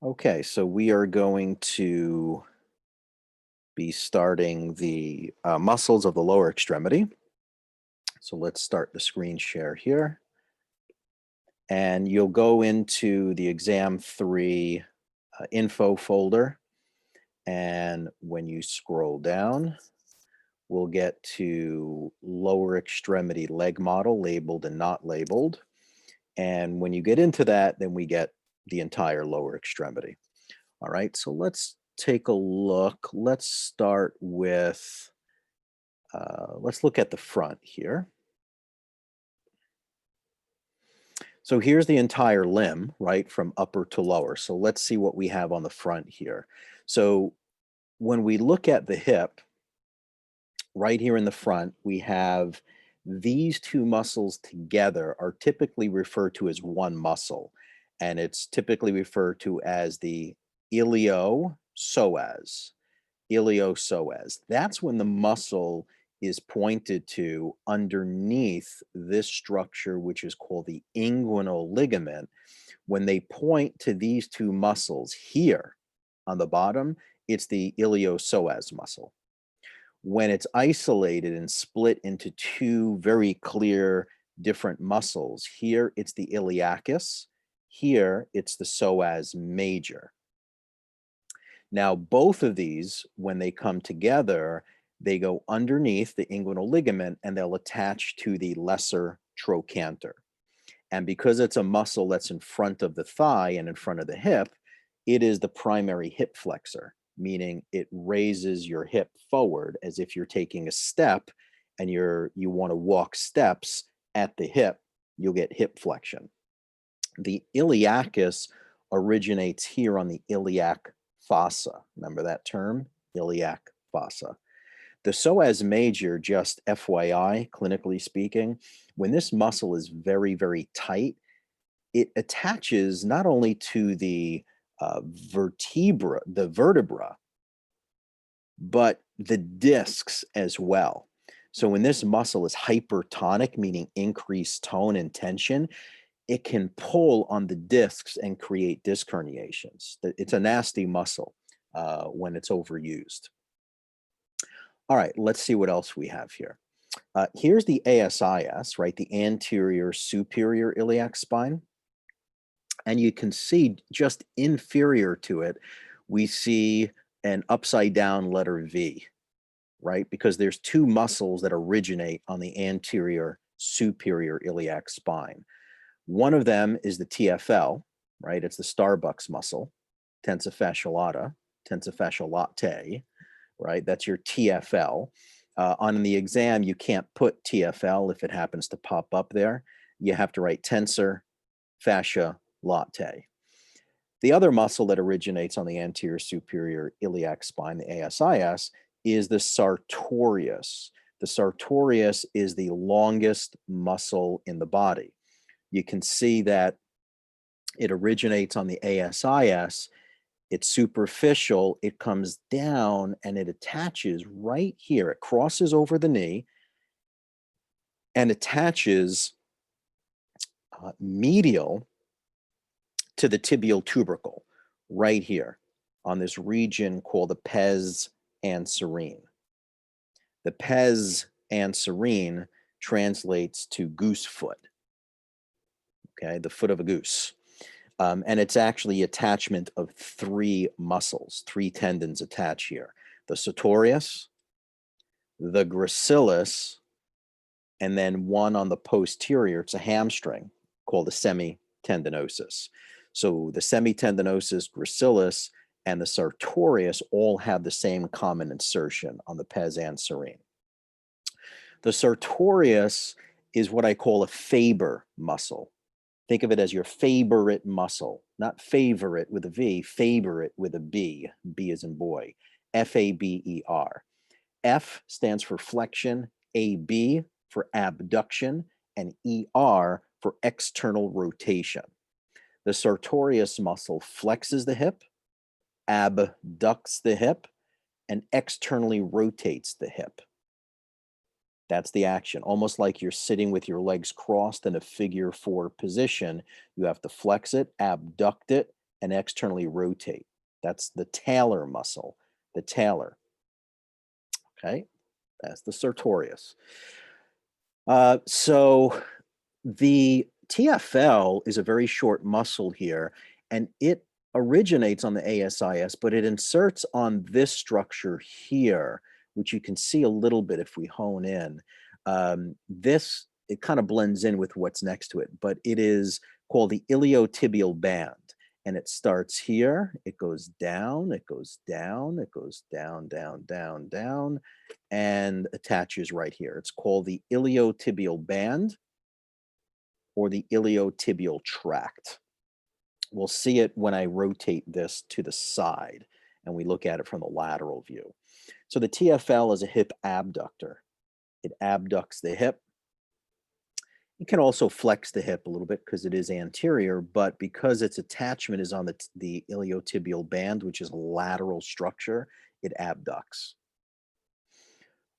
Okay, so we are going to be starting the muscles of the lower extremity. So let's start the screen share here. And you'll go into the exam 3 info folder. And when you scroll down, we'll get to lower extremity leg model, labeled and not labeled. And when you get into that, then we get the entire lower extremity. All right, so let's take a look. Let's start with, let's look at the front here. So here's the entire limb, right, from upper to lower. So let's see what we have on the front here. So when we look at the hip, right here in the front, we have these two muscles together are typically referred to as one muscle, and it's typically referred to as the iliopsoas. Iliopsoas. That's when the muscle is pointed to underneath this structure, which is called the inguinal ligament. When they point to these two muscles here on the bottom, it's the iliopsoas muscle. When it's isolated and split into two very clear different muscles, here it's the iliacus, here it's the psoas major. Now, both of these, when they come together, they go underneath the inguinal ligament and they'll attach to the lesser trochanter. And because it's a muscle that's in front of the thigh and in front of the hip, it is the primary hip flexor, meaning it raises your hip forward as if you're taking a step and you want to walk steps at the hip, you'll get hip flexion. The iliacus originates here on the iliac fossa. Remember that term? Iliac fossa. The psoas major, just FYI, clinically speaking, when this muscle is very, very tight, it attaches not only to the vertebra, but the discs as well. So when this muscle is hypertonic, meaning increased tone and tension, it can pull on the discs and create disc herniations. It's a nasty muscle when it's overused. All right, let's see what else we have here. Here's the ASIS, right? The anterior superior iliac spine. And you can see just inferior to it, we see an upside down letter V, right? Because there's two muscles that originate on the anterior superior iliac spine. One of them is the TFL, right? It's the Starbucks muscle, tensa fasciolata, tensa fasciolatae, right? That's your TFL. On the exam, you can't put TFL if it happens to pop up there. You have to write tensor fascia latae. The other muscle that originates on the anterior superior iliac spine, the ASIS, is the Sartorius. The Sartorius is the longest muscle in the body. You can see that it originates on the ASIS. It's superficial, it comes down and it attaches right here. It crosses over the knee and attaches medial to the tibial tubercle right here on this region called the pes anserine. The pes anserine translates to goose foot, okay, the foot of a goose. And it's actually attachment of three muscles, three tendons attach here. The sartorius, the gracilis, and then one on the posterior, it's a hamstring called the semitendinosus. So the semitendinosus, gracilis, and the sartorius all have the same common insertion on the pes anserine. The sartorius is what I call a Faber muscle. Think of it as your favorite muscle, not favorite with a V, favorite with a B. B as in boy. Faber. F stands for flexion, AB for abduction, and ER for external rotation. The sartorius muscle flexes the hip, abducts the hip, and externally rotates the hip. That's the action. Almost like you're sitting with your legs crossed in a figure 4 position. You have to flex it, abduct it, and externally rotate. That's the talar muscle, the talar. Okay, that's the Sartorius. So the TFL is a very short muscle here, and it originates on the ASIS, but it inserts on this structure here, which you can see a little bit if we hone in. It kind of blends in with what's next to it, but it is called the Iliotibial Band. And it starts here, it goes down, it goes down, it goes down, down, down, down, and attaches right here. It's called the Iliotibial Band or the iliotibial tract. We'll see it when I rotate this to the side and we look at it from the lateral view. So the TFL is a hip abductor. It abducts the hip. It can also flex the hip a little bit because it is anterior, but because its attachment is on the iliotibial band, which is a lateral structure, it abducts.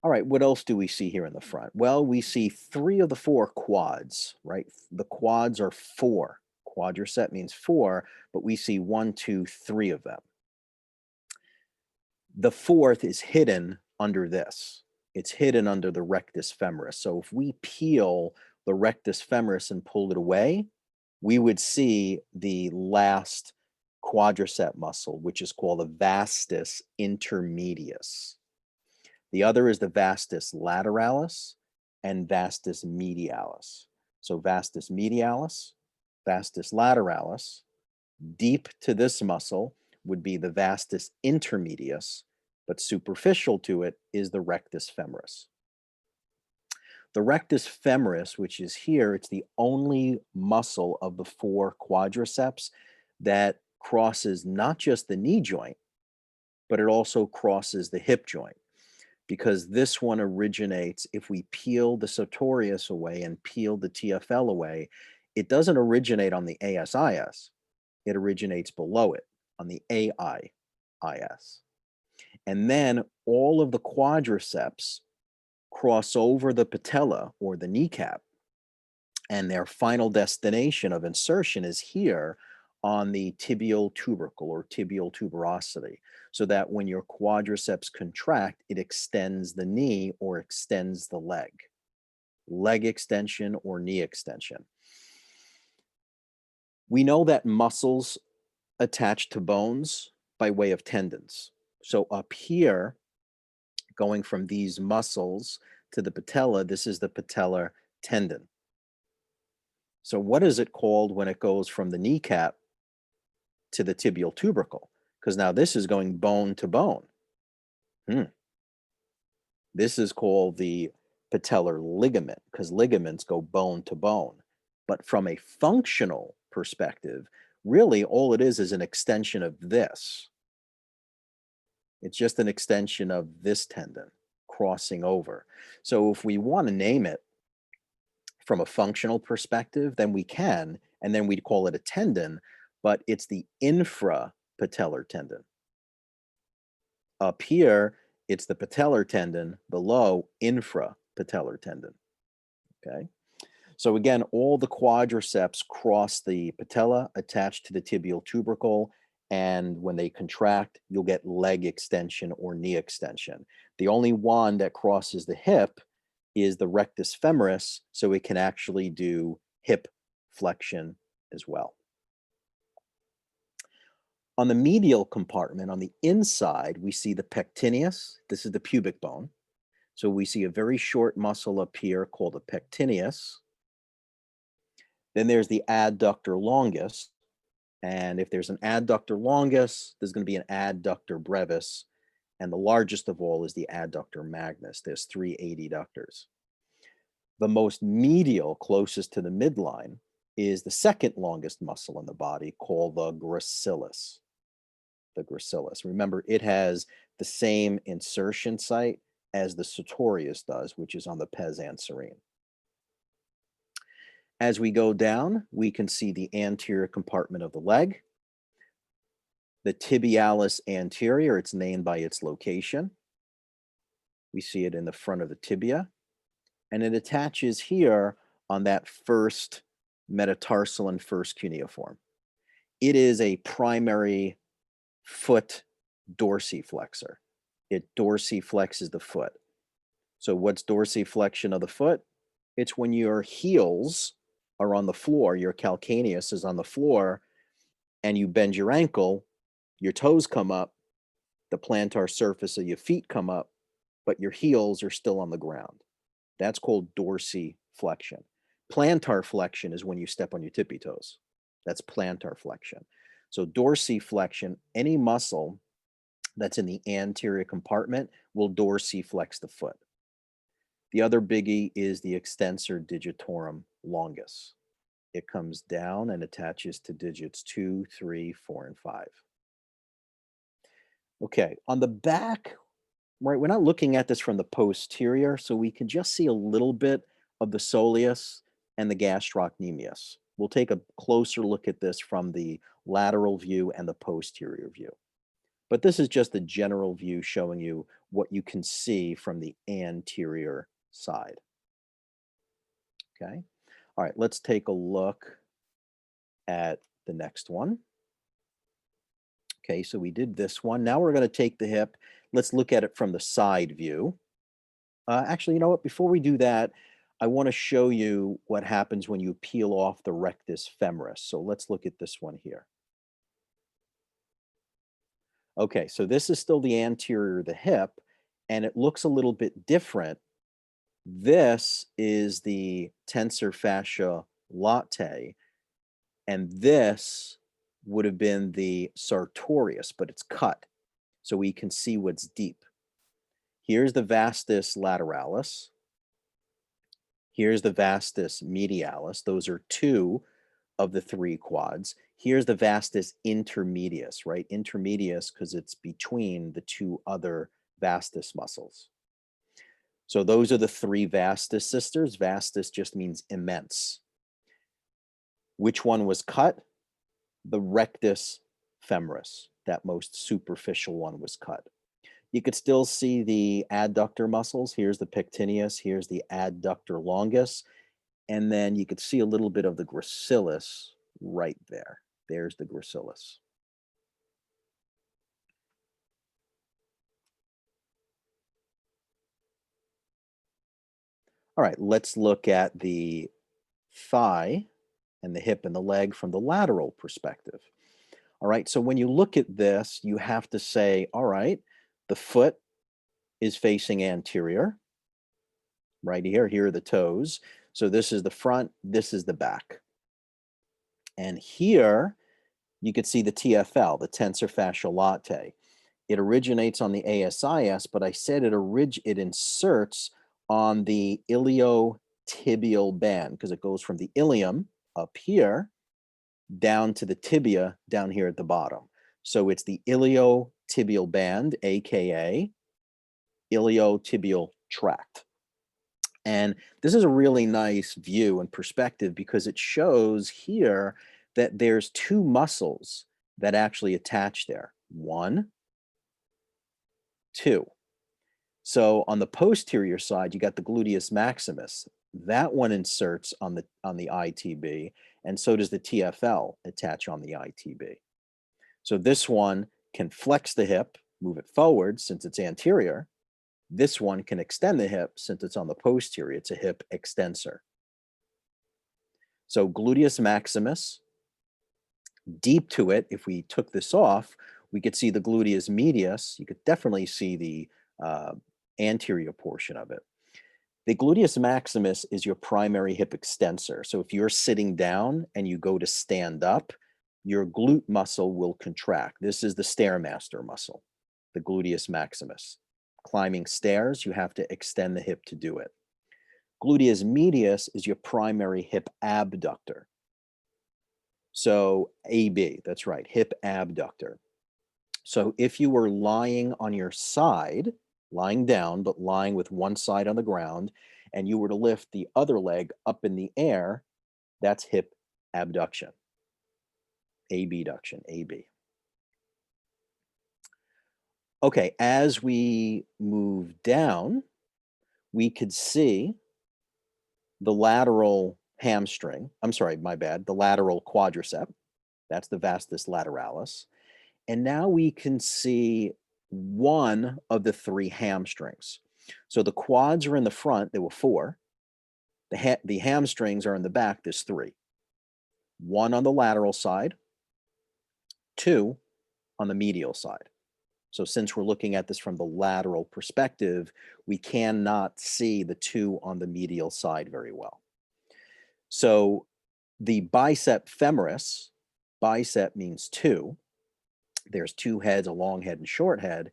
All right, what else do we see here in the front? Well, we see 3 of the 4 quads, right? The quads are 4. Quadricep means 4, but we see 1, 2, 3 of them. The 4th is hidden under this. It's hidden under the rectus femoris. So if we peel the rectus femoris and pull it away, we would see the last quadricep muscle, which is called the vastus intermedius. The other is the vastus lateralis and vastus medialis. So vastus medialis, vastus lateralis, deep to this muscle would be the vastus intermedius, but superficial to it is the rectus femoris. The rectus femoris, which is here, it's the only muscle of the 4 quadriceps that crosses not just the knee joint, but it also crosses the hip joint, because this one originates, if we peel the Sartorius away and peel the TFL away, it doesn't originate on the ASIS, it originates below it on the AIIS. And then all of the quadriceps cross over the patella or the kneecap, and their final destination of insertion is here on the tibial tubercle or tibial tuberosity, so that when your quadriceps contract, it extends the knee or extends the leg. Leg extension or knee extension. We know that muscles attach to bones by way of tendons. So up here, going from these muscles to the patella, this is the patellar tendon. So what is it called when it goes from the kneecap to the tibial tubercle? Because now this is going bone to bone. This is called the patellar ligament, because ligaments go bone to bone. But from a functional perspective, really all it is an extension of this. It's just an extension of this tendon crossing over. So if we want to name it from a functional perspective, then we can, and then we'd call it a tendon, but it's the infrapatellar tendon. Up here, it's the patellar tendon, below infrapatellar tendon, okay? So again, all the quadriceps cross the patella, attached to the tibial tubercle, and when they contract, you'll get leg extension or knee extension. The only one that crosses the hip is the rectus femoris, so it can actually do hip flexion as well. On the medial compartment, on the inside, we see the pectineus. This is the pubic bone. So we see a very short muscle up here called the pectineus. Then there's the adductor longus. And if there's an adductor longus, there's going to be an adductor brevis. And the largest of all is the adductor magnus. There's 3 adductors. The most medial, closest to the midline, is the second longest muscle in the body, called the gracilis. The gracilis. Remember, it has the same insertion site as the Sartorius does, which is on the pes anserine. As we go down, we can see the anterior compartment of the leg, the tibialis anterior. It's named by its location. We see it in the front of the tibia, and it attaches here on that first metatarsal and first cuneiform. It is a primary foot dorsiflexor. It dorsiflexes the foot. So what's dorsiflexion of the foot? It's when your heels are on the floor, your calcaneus is on the floor, and you bend your ankle, your toes come up, the plantar surface of your feet come up, but your heels are still on the ground. That's called dorsiflexion. Plantar flexion is when you step on your tippy toes. That's plantar flexion. So dorsiflexion, any muscle that's in the anterior compartment will dorsiflex the foot. The other biggie is the extensor digitorum longus. It comes down and attaches to digits 2, 3, 4, and 5. Okay, on the back, right, we're not looking at this from the posterior, so we can just see a little bit of the soleus and the gastrocnemius. We'll take a closer look at this from the lateral view and the posterior view. But this is just a general view showing you what you can see from the anterior side. Okay, all right, let's take a look at the next one. Okay, so we did this one. Now we're going to take the hip. Let's look at it from the side view. Actually, you know what? Before we do that, I want to show you what happens when you peel off the rectus femoris. So let's look at this one here. Okay, so this is still the anterior of the hip, and it looks a little bit different. This is the tensor fascia latae, and this would have been the sartorius, but it's cut, so we can see what's deep. Here's the vastus lateralis. Here's the vastus medialis. Those are two of the three quads. Here's the vastus intermedius, right? Intermedius because it's between the two other vastus muscles. So those are the three vastus sisters. Vastus just means immense. Which one was cut? The rectus femoris, that most superficial one was cut. You could still see the adductor muscles. Here's the pectineus, here's the adductor longus, and then you could see a little bit of the gracilis right there. There's the gracilis. All right, let's look at the thigh and the hip and the leg from the lateral perspective. All right, so when you look at this, you have to say, all right, the foot is facing anterior, right here. Here are the toes. So this is the front, this is the back. And here you could see the TFL, the tensor fascia latae. It originates on the ASIS, but I said it inserts on the iliotibial band because it goes from the ilium up here down to the tibia down here at the bottom. So it's the iliotibial band, aka iliotibial tract. And this is a really nice view and perspective because it shows here that there's two muscles that actually attach there. 1, 2. So on the posterior side, you got the gluteus maximus. That one inserts on the ITB, and so does the TFL attach on the ITB. So this one can flex the hip, move it forward since it's anterior. This one can extend the hip since it's on the posterior. It's a hip extensor. So gluteus maximus, deep to it, if we took this off, we could see the gluteus medius. You could definitely see the anterior portion of it. The gluteus maximus is your primary hip extensor. So if you're sitting down and you go to stand up, your glute muscle will contract. This is the stairmaster muscle, the gluteus maximus. Climbing stairs, you have to extend the hip to do it. Gluteus medius is your primary hip abductor. So AB, that's right, hip abductor. So if you were lying on your side, lying down, but lying with one side on the ground, and you were to lift the other leg up in the air, that's hip abduction. Abduction, AB. Okay, as we move down, we could see the lateral hamstring. I'm sorry, my bad, the lateral quadricep. That's the Vastus Lateralis. And now we can see one of the three hamstrings. So the quads are in the front, there were four. The hamstrings are in the back, there's three. One on the lateral side, two on the medial side. So since we're looking at this from the lateral perspective, we cannot see the two on the medial side very well. So the bicep femoris, bicep means two. There's two heads, a long head and short head.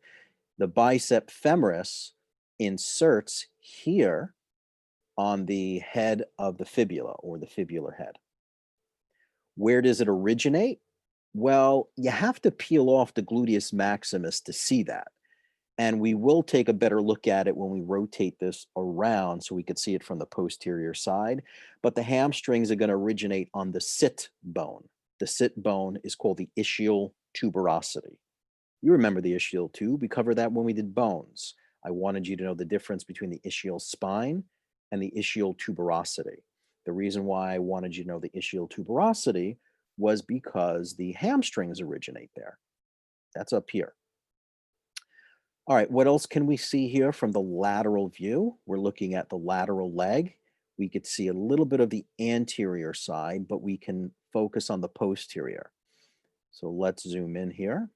The bicep femoris inserts here on the head of the fibula or the fibular head. Where does it originate? Well, you have to peel off the gluteus maximus to see that. And we will take a better look at it when we rotate this around so we could see it from the posterior side. But the hamstrings are going to originate on the sit bone. The sit bone is called the ischial tuberosity. You remember the ischial tube. We covered that when we did bones. I wanted you to know the difference between the ischial spine and the ischial tuberosity. The reason why I wanted you to know the ischial tuberosity was because the hamstrings originate there. That's up here. All right, what else can we see here from the lateral view? We're looking at the lateral leg. We could see a little bit of the anterior side, but we can focus on the posterior. So let's zoom in here.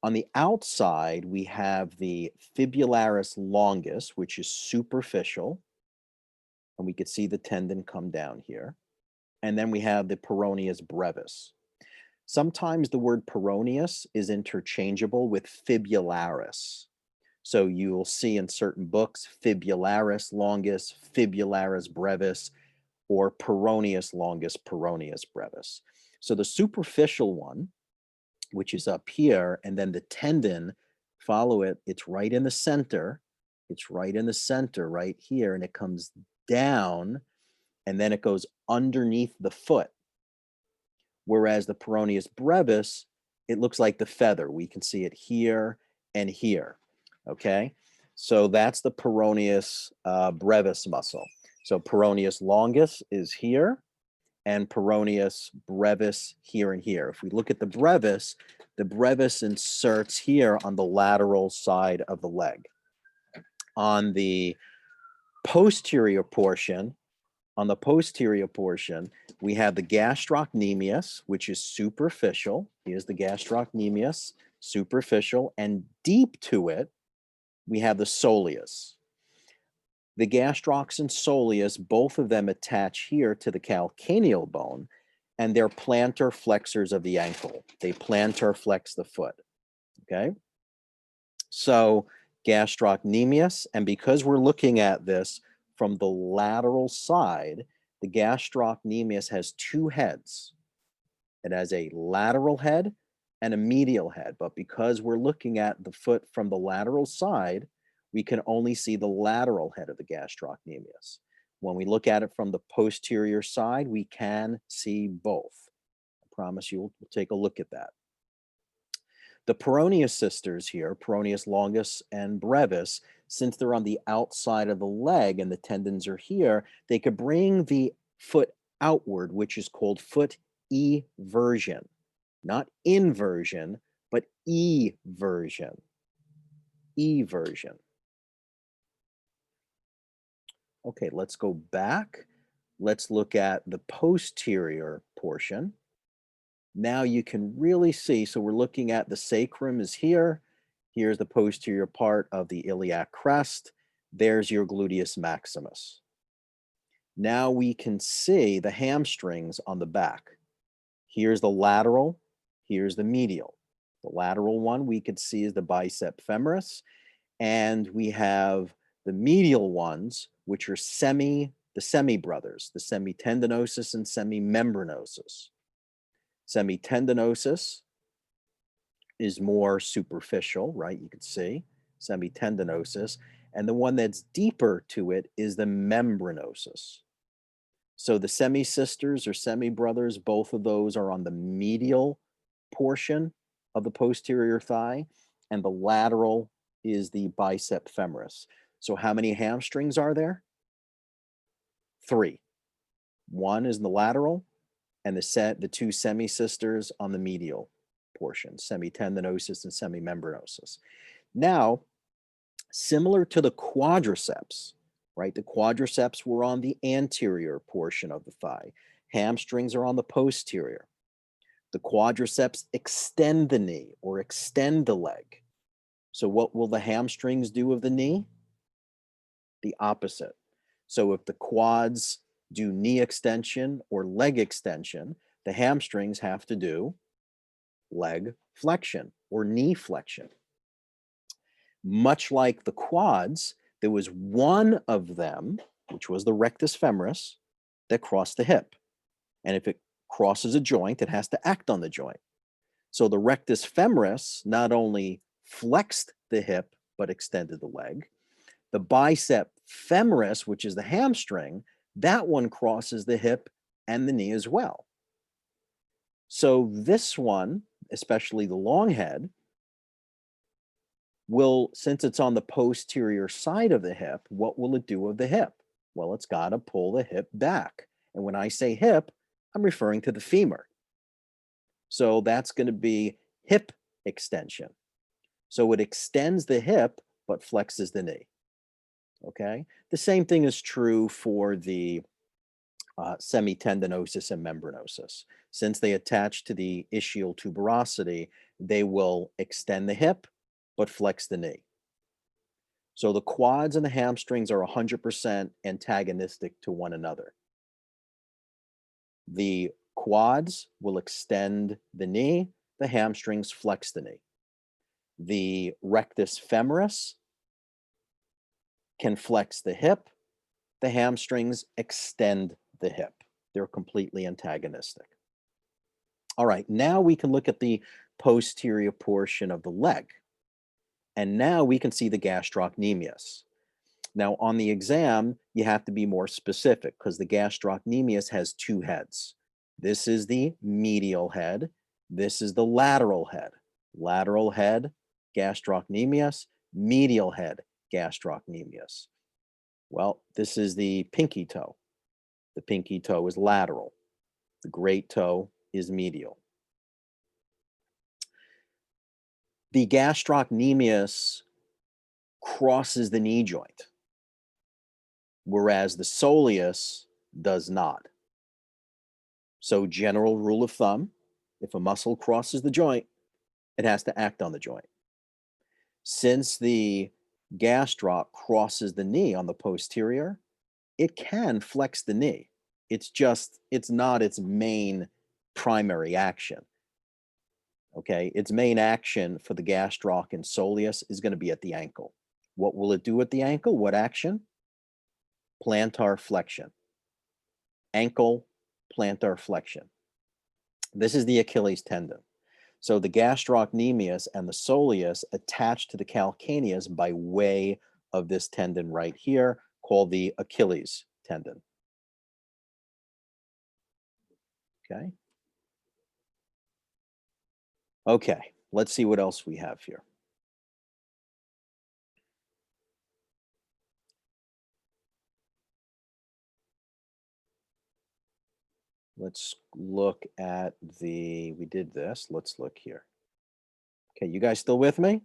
On the outside, we have the Fibularis Longus, which is superficial. And we could see the tendon come down here. And then we have the Peroneus Brevis. Sometimes the word Peroneus is interchangeable with Fibularis. So you will see in certain books, Fibularis Longus, Fibularis Brevis, or Peroneus Longus, Peroneus Brevis. So the superficial one, which is up here, and then the tendon, follow it, it's right in the center. It's right in the center, right here, and it comes down, and then it goes underneath the foot. Whereas the Peroneus Brevis, it looks like the feather. We can see it here and here, okay? So that's the Peroneus Brevis muscle. So Peroneus Longus is here, and Peroneus Brevis here and here. If we look at the Brevis inserts here on the lateral side of the leg. On the posterior portion, we have the Gastrocnemius, which is superficial. Here's the Gastrocnemius, superficial, and deep to it, we have the soleus. The gastrocs and soleus, both of them attach here to the calcaneal bone, and they're plantar flexors of the ankle. They plantar flex the foot, okay? So gastrocnemius, and because we're looking at this from the lateral side, the gastrocnemius has two heads. It has a lateral head and a medial head, but because we're looking at the foot from the lateral side, we can only see the lateral head of the gastrocnemius. When we look at it from the posterior side, we can see both. I promise you, we'll take a look at that. The Peroneus sisters here, Peroneus Longus and Brevis, since they're on the outside of the leg and the tendons are here, they could bring the foot outward, which is called foot eversion. Not inversion, but eversion. Eversion. Okay, let's go back. Let's look at the posterior portion. Now you can really see, so we're looking at the sacrum is here. Here's the posterior part of the iliac crest. There's your gluteus maximus. Now we can see the hamstrings on the back. Here's the lateral, here's the medial. The lateral one we could see is the bicep femoris, and we have the medial ones, which are the semi-brothers, the semitendinosus and semimembranosus. Semitendinosus is more superficial, right? You can see semitendinosus, and the one that's deeper to it is the membranosus. So the semi-sisters or semi-brothers, both of those are on the medial portion of the posterior thigh, and the lateral is the bicep femoris. So how many hamstrings are there? 3. One is the lateral, and the two semi-sisters on the medial portion, semitendinosus and semimembranosus. Now, similar to the quadriceps, right? The quadriceps were on the anterior portion of the thigh. Hamstrings are on the posterior. The quadriceps extend the knee or extend the leg. So what will the hamstrings do of the knee? The opposite. So if the quads do knee extension or leg extension, the hamstrings have to do leg flexion or knee flexion. Much like the quads, there was one of them, which was the rectus femoris, that crossed the hip. And if it crosses a joint, it has to act on the joint. So the rectus femoris not only flexed the hip, but extended the leg. The bicep femoris, which is the hamstring, that one crosses the hip and the knee as well. So this one, especially the long head, will, since it's on the posterior side of the hip, what will it do of the hip? Well, it's got to pull the hip back. And when I say hip, I'm referring to the femur. So that's going to be hip extension. So it extends the hip, but flexes the knee. Okay. The same thing is true for the semitendinosus and membranosus. Since they attach to the ischial tuberosity, they will extend the hip, but flex the knee. So the quads and the hamstrings are 100% antagonistic to one another. The quads will extend the knee, the hamstrings flex the knee. The rectus femoris can flex the hip, the hamstrings extend the hip. They're completely antagonistic. All right, now we can look at the posterior portion of the leg. And now we can see the gastrocnemius. Now on the exam, you have to be more specific because the gastrocnemius has two heads. This is the medial head. This is the lateral head. Lateral head, gastrocnemius, medial head, gastrocnemius. Well, this is the pinky toe. The pinky toe is lateral. The great toe is medial. The gastrocnemius crosses the knee joint, whereas the soleus does not. So general rule of thumb, if a muscle crosses the joint, it has to act on the joint. Since the gastroc crosses the knee on the posterior, it can flex the knee. It's not its main primary action. Okay, its main action for the gastroc and soleus is going to be at the ankle. What will it do at the ankle? What action? Plantar flexion. Ankle plantar flexion. This is the Achilles tendon. So the gastrocnemius and the soleus attach to the calcaneus by way of this tendon right here called the Achilles tendon. Okay. Okay, let's see what else we have here. Let's look at we did this. Let's look here. Okay, you guys still with me?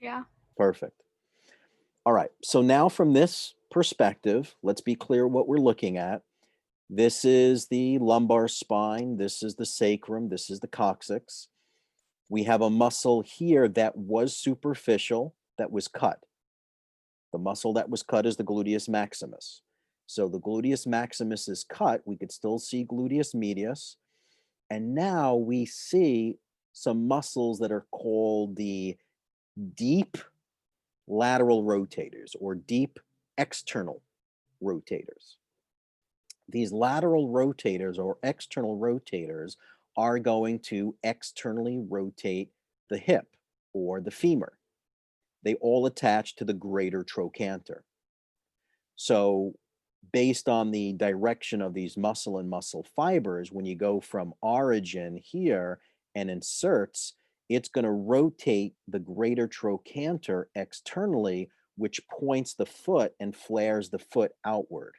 Yeah. Perfect. All right, so now from this perspective, let's be clear what we're looking at. This is the lumbar spine. This is the sacrum. This is the coccyx. We have a muscle here that was superficial, that was cut. The muscle that was cut is the gluteus maximus. So the gluteus maximus is cut. We could still see gluteus medius. And now we see some muscles that are called the deep lateral rotators or deep external rotators. These lateral rotators or external rotators are going to externally rotate the hip or the femur. They all attach to the greater trochanter. So based on the direction of these muscle and muscle fibers, when you go from origin here and inserts, it's going to rotate the greater trochanter externally, which points the foot and flares the foot outward,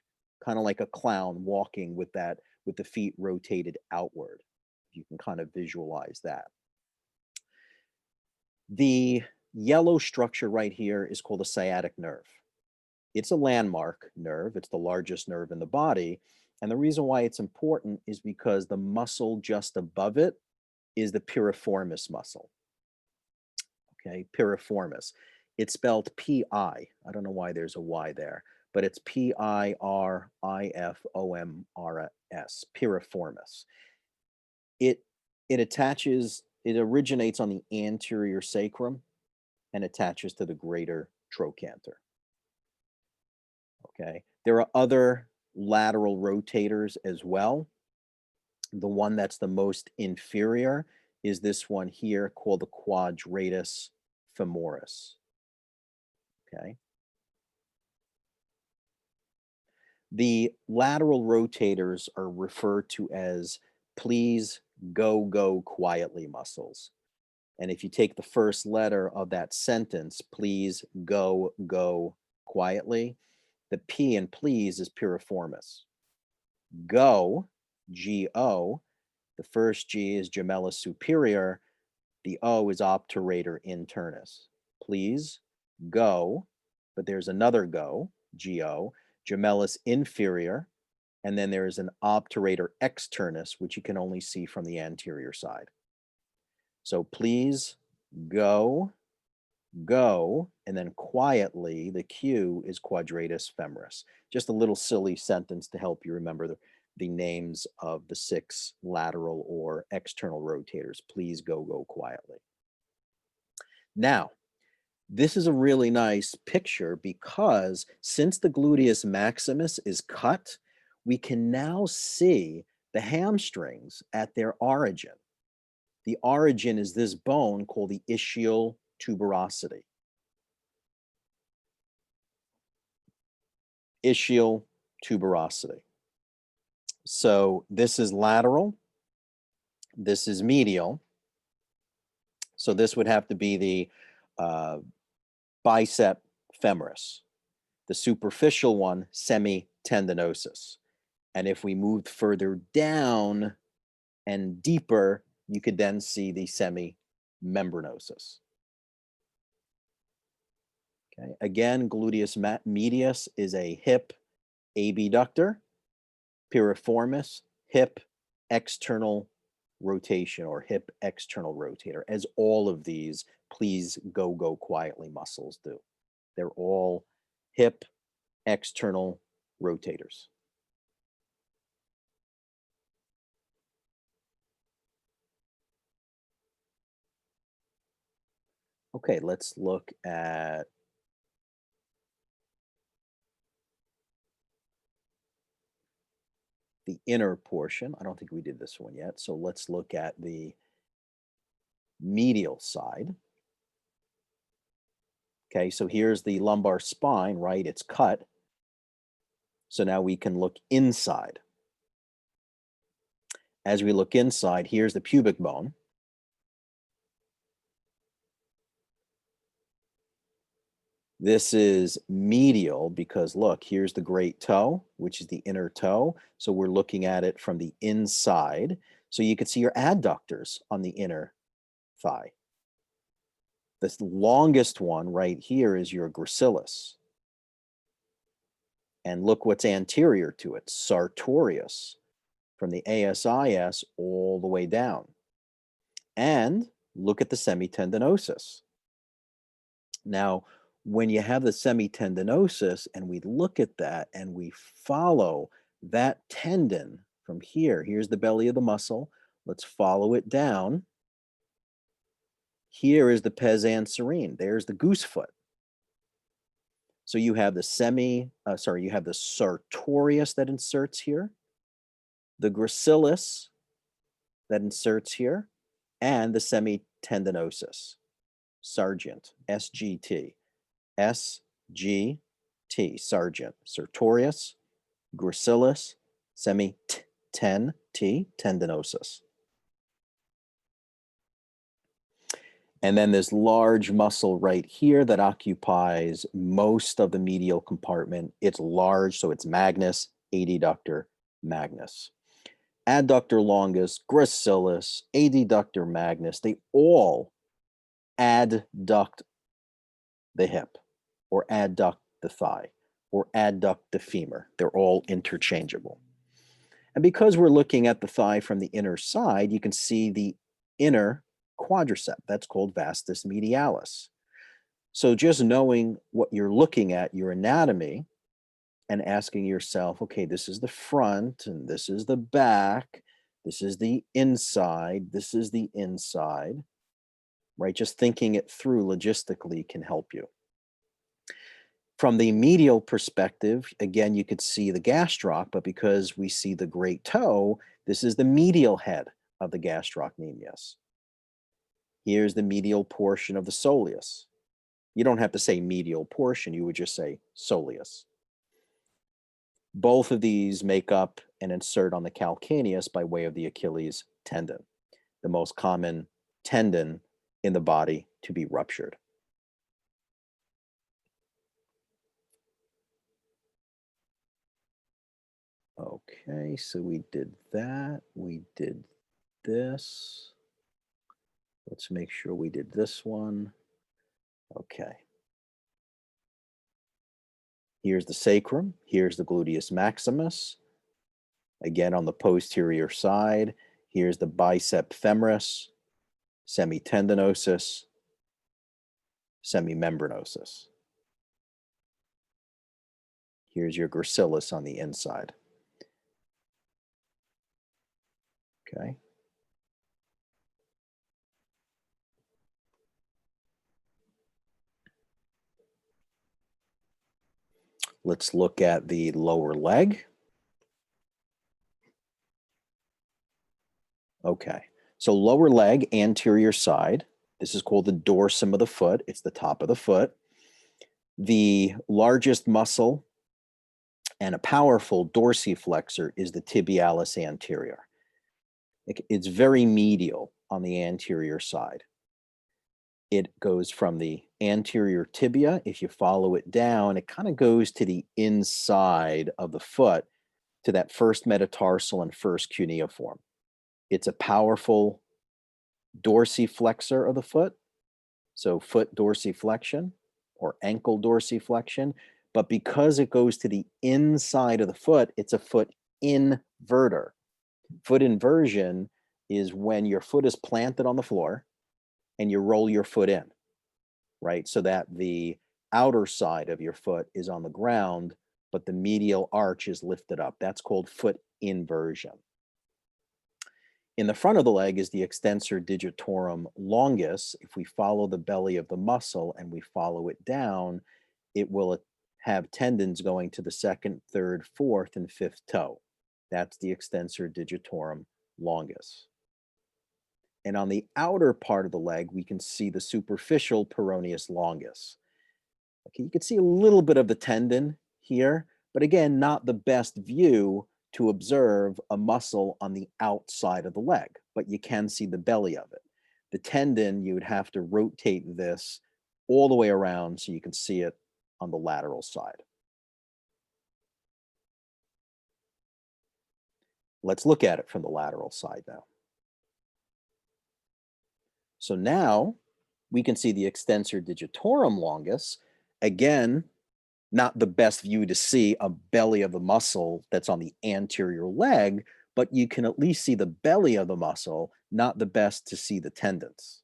kind of like a clown walking with the feet rotated outward. You can kind of visualize that. The yellow structure right here is called a sciatic nerve. It's a landmark nerve. It's the largest nerve in the body. And the reason why it's important is because the muscle just above it is the piriformis muscle. Okay, piriformis. It's spelled P-I. I don't know why there's a Y there, but it's P-I-R-I-F-O-M-R-S, piriformis. It originates on the anterior sacrum and attaches to the greater trochanter. Okay, there are other lateral rotators as well. The one that's the most inferior is this one here called the Quadratus Femoris. Okay. The lateral rotators are referred to as please go quietly muscles. And if you take the first letter of that sentence, please go quietly, the P in please is piriformis. Go, G-O, the first G is gemellus superior, the O is obturator internus. Please go, but there's another go, G-O, gemellus inferior, and then there's an obturator externus, which you can only see from the anterior side. So please go, and then quietly, the Q is Quadratus Femoris. Just a little silly sentence to help you remember the names of the 6 lateral or external rotators. Please go quietly. Now, this is a really nice picture because since the Gluteus Maximus is cut, we can now see the hamstrings at their origin. The origin is this bone called the Ischial Tuberosity. Ischial Tuberosity. So this is lateral, this is medial. So this would have to be the Bicep Femoris. The superficial one, semitendinosus. And if we moved further down and deeper, you could then see the semimembranosus. Okay. Again, Gluteus Medius is a hip abductor. Piriformis, hip external rotation or hip external rotator, as all of these please go quietly muscles do. They're all hip external rotators. Okay, let's look at the inner portion. I don't think we did this one yet. So let's look at the medial side. Okay, so here's the lumbar spine, right? It's cut. So now we can look inside. As we look inside, here's the pubic bone. This is medial because look, here's the great toe, which is the inner toe. So we're looking at it from the inside. So you can see your adductors on the inner thigh. The longest one right here is your gracilis. And look what's anterior to it, Sartorius, from the ASIS all the way down. And look at the semitendinosus. Now, when you have the semitendinosus and we look at that and we follow that tendon from here, here's the belly of the muscle, let's follow it down. Here is the pes anserine, there's the goose foot. So you have the you have the sartorius that inserts here, the gracilis that inserts here, and the semitendinosus, Sargent, SGT. SGT, Sargent, Sartorius, gracilis, semi-ten-T, tendinosus. And then this large muscle right here that occupies most of the medial compartment. It's large, so it's Magnus, adductor magnus. Adductor longus, gracilis, adductor magnus, they all adduct the hip, or adduct the thigh, or adduct the femur. They're all interchangeable. And because we're looking at the thigh from the inner side, you can see the inner quadricep. That's called vastus medialis. So just knowing what you're looking at, your anatomy, and asking yourself, okay, this is the front, and this is the back, this is the inside, this is the inside, right? Just thinking it through logistically can help you. From the medial perspective, again, you could see the gastroc, but because we see the great toe, this is the medial head of the gastrocnemius. Here's the medial portion of the soleus. You don't have to say medial portion, you would just say soleus. Both of these make up an insert on the calcaneus by way of the Achilles tendon, the most common tendon in the body to be ruptured. Okay, so we did that. We did this. Let's make sure we did this one. Okay. Here's the sacrum. Here's the gluteus maximus. Again, on the posterior side, here's the bicep femoris, semitendinosus, semimembranosus. Here's your gracilis on the inside. Okay. Let's look at the lower leg. Okay, so lower leg, anterior side. This is called the dorsum of the foot. It's the top of the foot. The largest muscle and a powerful dorsiflexor is the tibialis anterior. It's very medial on the anterior side. It goes from the anterior tibia. If you follow it down, it kind of goes to the inside of the foot to that first metatarsal and first cuneiform. It's a powerful dorsiflexor of the foot. So foot dorsiflexion or ankle dorsiflexion. But because it goes to the inside of the foot, it's a foot inverter. Foot inversion is when your foot is planted on the floor and you roll your foot in, right? So that the outer side of your foot is on the ground, but the medial arch is lifted up. That's called foot inversion. In the front of the leg is the extensor digitorum longus. If we follow the belly of the muscle and we follow it down, it will have tendons going to the second, third, fourth, and fifth toe. That's the extensor digitorum longus. And on the outer part of the leg, we can see the superficial Peroneus longus. Okay, you can see a little bit of the tendon here, but again, not the best view to observe a muscle on the outside of the leg, but you can see the belly of it. The tendon, you would have to rotate this all the way around so you can see it on the lateral side. Let's look at it from the lateral side now. So now we can see the extensor digitorum longus. Again, not the best view to see a belly of the muscle that's on the anterior leg, but you can at least see the belly of the muscle, not the best to see the tendons.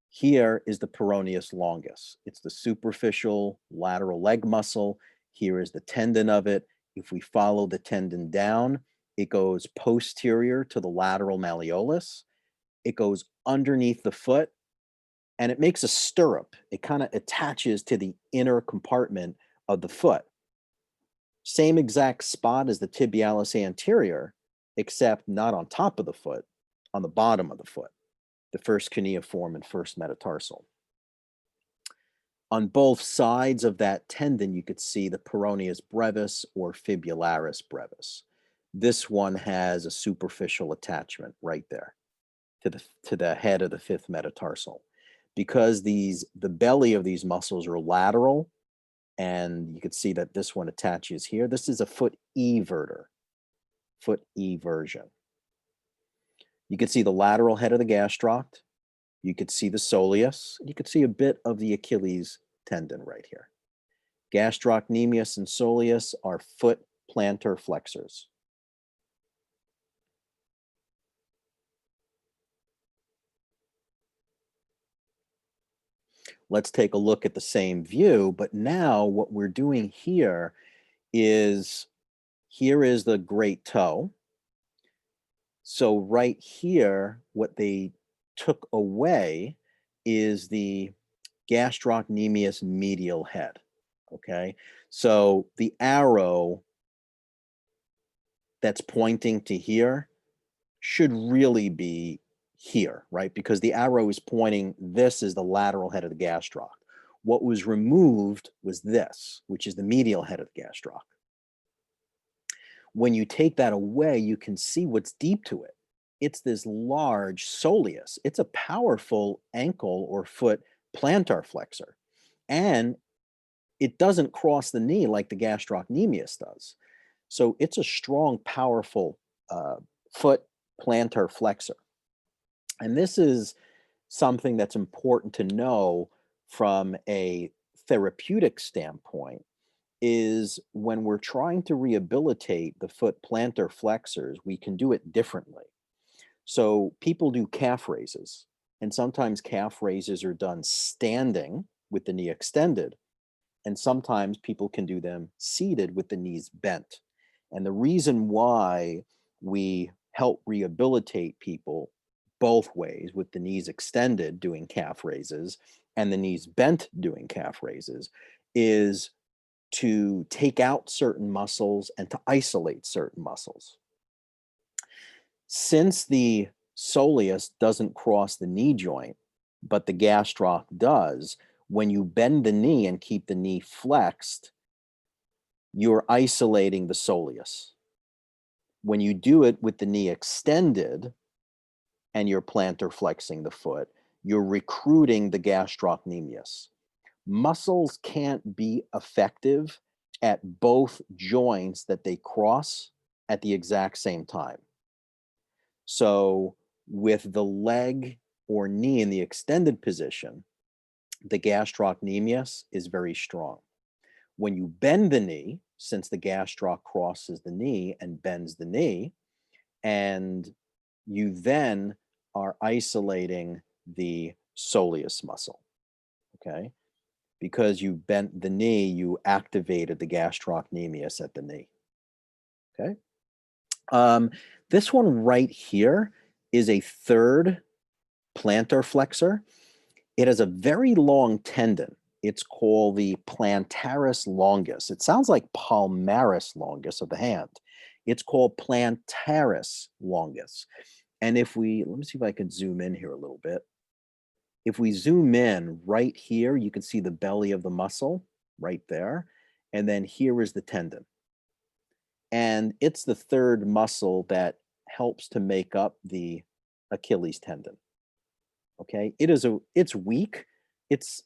Here is the Peroneus longus. It's the superficial lateral leg muscle. Here is the tendon of it. If we follow the tendon down, it goes posterior to the lateral malleolus. It goes underneath the foot, and it makes a stirrup. It kind of attaches to the inner compartment of the foot. Same exact spot as the tibialis anterior, except not on top of the foot, on the bottom of the foot, the first cuneiform and first metatarsal. On both sides of that tendon, you could see the Peroneus Brevis or Fibularis Brevis. This one has a superficial attachment right there to the head of the fifth metatarsal. Because the belly of these muscles are lateral, And you can see that this one attaches here. This is a foot everter, foot eversion. You can see the lateral head of the gastroc. You could see the soleus. You could see a bit of the Achilles tendon right here. Gastrocnemius and soleus are foot plantar flexors. Let's take a look at the same view, but now what we're doing here is the great toe. So right here, what they took away is the gastrocnemius medial head, okay? So the arrow that's pointing to here should really be here, right? Because the arrow is pointing, this is the lateral head of the gastroc. What was removed was this, which is the medial head of the gastroc. When you take that away, you can see what's deep to it. It's this large soleus. It's a powerful ankle or foot plantar flexor. And it doesn't cross the knee like the gastrocnemius does. So it's a strong, powerful foot plantar flexor. And this is something that's important to know from a therapeutic standpoint, is when we're trying to rehabilitate the foot plantar flexors, we can do it differently. So people do calf raises, and sometimes calf raises are done standing with the knee extended, and sometimes people can do them seated with the knees bent. And the reason why we help rehabilitate people both ways, with the knees extended doing calf raises and the knees bent doing calf raises, is to take out certain muscles and to isolate certain muscles. Since the soleus doesn't cross the knee joint, but the gastroc does, when you bend the knee and keep the knee flexed, you're isolating the soleus. When you do it with the knee extended and you're plantar flexing the foot, you're recruiting the gastrocnemius. Muscles can't be effective at both joints that they cross at the exact same time. So with the leg or knee in the extended position, the gastrocnemius is very strong. When you bend the knee, since the gastroc crosses the knee and bends the knee, and you then are isolating the soleus muscle, okay? Because you bent the knee, you activated the gastrocnemius at the knee, okay? This one right here is a third plantar flexor. It has a very long tendon. It's called the Plantaris Longus. It sounds like Palmaris Longus of the hand. It's called Plantaris Longus. And if we, let me see if I can zoom in here a little bit. If we zoom in right here, you can see the belly of the muscle right there. And then here is the tendon. And it's the third muscle that helps to make up the Achilles tendon. Okay, it's weak. It's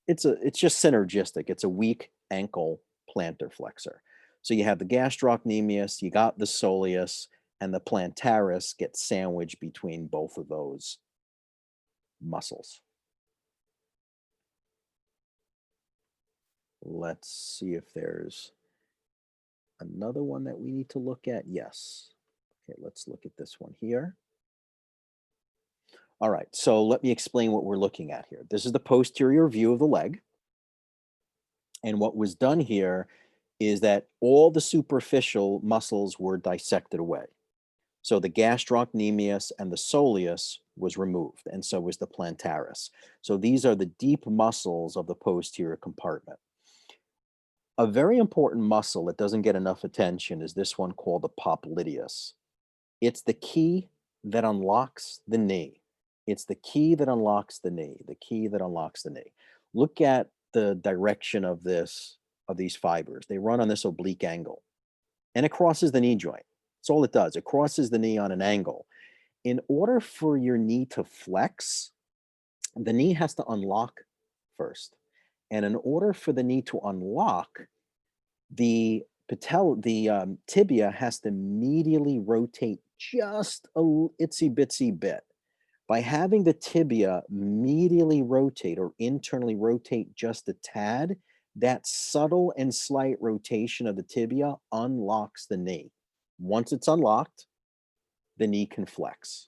just synergistic. It's a weak ankle plantar flexor. So you have the gastrocnemius, you got the soleus, and the plantaris gets sandwiched between both of those muscles. Let's see if there's another one that we need to look at. Yes. Okay, let's look at this one here. All right, so let me explain what we're looking at here. This is the posterior view of the leg. And what was done here is that all the superficial muscles were dissected away. So the gastrocnemius and the soleus was removed, and so was the plantaris. So these are the deep muscles of the posterior compartment. A very important muscle that doesn't get enough attention is this one called the Popliteus. It's the key that unlocks the knee. It's the key that unlocks the knee, the key that unlocks the knee. Look at the direction of these fibers. They run on this oblique angle, and it crosses the knee joint. That's all it does. It crosses the knee on an angle. In order for your knee to flex, the knee has to unlock first. And in order for the knee to unlock, the tibia has to medially rotate just a itsy bitsy bit. By having the tibia medially rotate or internally rotate just a tad, that subtle and slight rotation of the tibia unlocks the knee. Once it's unlocked, the knee can flex.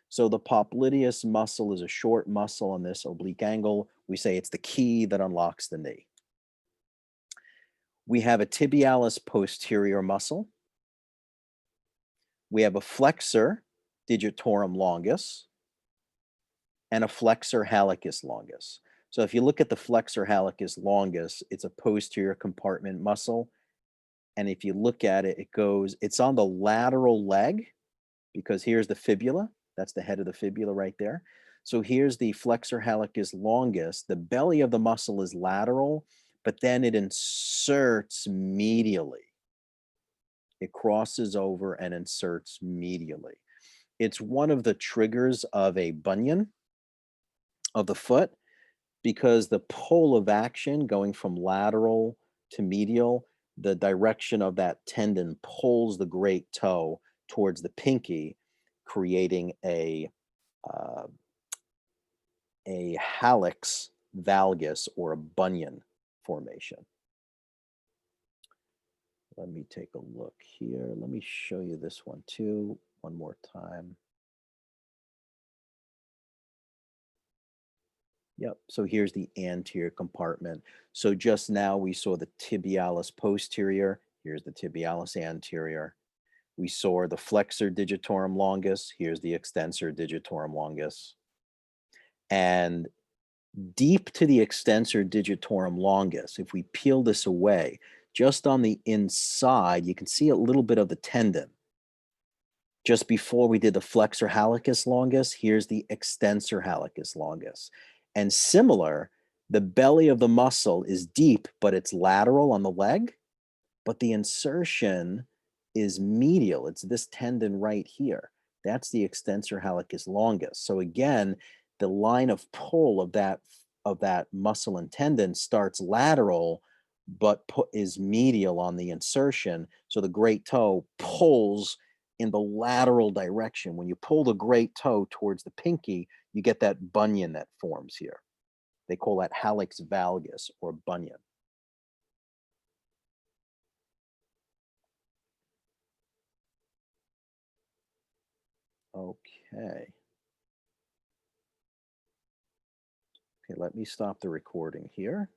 So the popliteus muscle is a short muscle on this oblique angle. We say it's the key that unlocks the knee. We have a tibialis posterior muscle. We have a flexor digitorum longus and a flexor hallucis longus. So if you look at the flexor hallucis longus, it's a posterior compartment muscle. And if you look at it, it's on the lateral leg, because here's the fibula. That's the head of the fibula right there. So here's the flexor hallucis longus. The belly of the muscle is lateral, but then it inserts medially. It crosses over and inserts medially. It's one of the triggers of a bunion of the foot, because the pole of action going from lateral to medial, the direction of that tendon pulls the great toe towards the pinky, creating a hallux valgus, or a bunion formation. Let me take a look here. Let me show you this one too, one more time. Yep, so here's the anterior compartment. So just now we saw the tibialis posterior. Here's the tibialis anterior. We saw the flexor digitorum longus. Here's the extensor digitorum longus. And deep to the extensor digitorum longus, if we peel this away, just on the inside, you can see a little bit of the tendon. Just before we did the flexor hallucis longus, here's the extensor hallucis longus. And similar, the belly of the muscle is deep, but it's lateral on the leg, but the insertion is medial. It's this tendon right here. That's the extensor hallucis longus. So again, the line of pull of that muscle and tendon starts lateral, but is medial on the insertion. So the great toe pulls in the lateral direction. When you pull the great toe towards the pinky, you get that bunion that forms here. They call that hallux valgus, or bunion. Okay. Okay, let me stop the recording here.